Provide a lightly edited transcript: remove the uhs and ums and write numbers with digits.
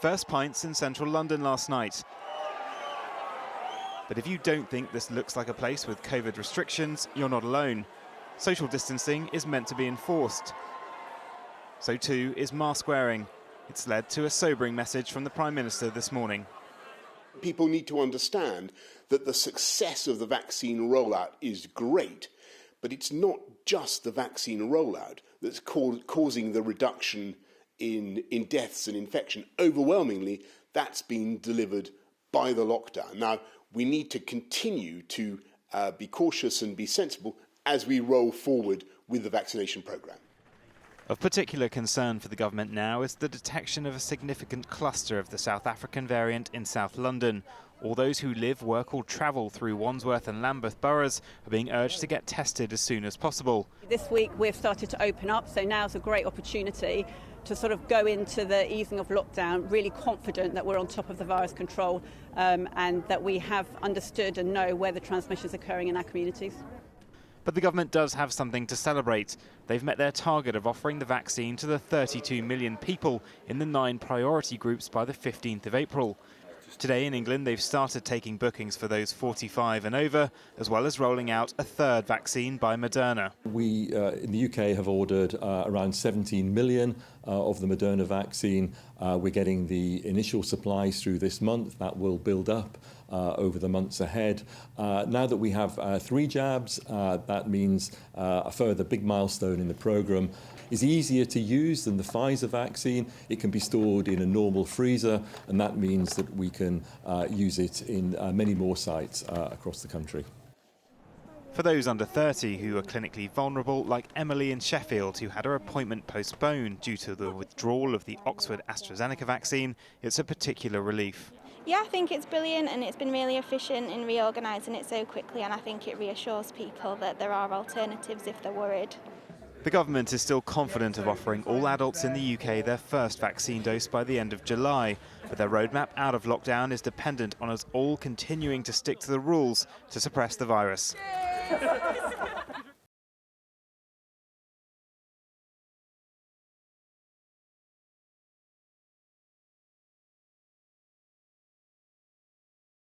First pints in central London last night. But if you don't think this looks like a place with COVID restrictions, you're not alone. Social distancing is meant to be enforced. So too is mask wearing. It's led to a sobering message from the Prime Minister this morning. People need to understand that the success of the vaccine rollout is great, but it's not just the vaccine rollout that's causing the reduction in deaths and infection. Overwhelmingly, that's been delivered by the lockdown. Now, we need to continue to be cautious and be sensible as we roll forward with the vaccination programme. Of particular concern for the government now is the detection of a significant cluster of the South African variant in South London. All those who live, work or travel through Wandsworth and Lambeth boroughs are being urged to get tested as soon as possible. This week we've started to open up, so now's a great opportunity to sort of go into the easing of lockdown really confident that we're on top of the virus control and that we have understood and know where the transmission is occurring in our communities. But the government does have something to celebrate. They've met their target of offering the vaccine to the 32 million people in the 9 priority groups by the 15th of April. Today in England, they've started taking bookings for those 45 and over, as well as rolling out a third vaccine by Moderna. We in the UK have ordered around 17 million of the Moderna vaccine. We're getting the initial supplies through this month. That will build up over the months ahead. Now that we have 3 jabs, that means a further big milestone in the programme. Is easier to use than the Pfizer vaccine. It can be stored in a normal freezer, and that means that we can use it in many more sites across the country. For those under 30 who are clinically vulnerable, like Emily in Sheffield, who had her appointment postponed due to the withdrawal of the Oxford AstraZeneca vaccine, it's a particular relief. Yeah, I think it's brilliant and it's been really efficient in reorganising it so quickly, and I think it reassures people that there are alternatives if they're worried. The government is still confident of offering all adults in the UK their first vaccine dose by the end of July, but their roadmap out of lockdown is dependent on us all continuing to stick to the rules to suppress the virus.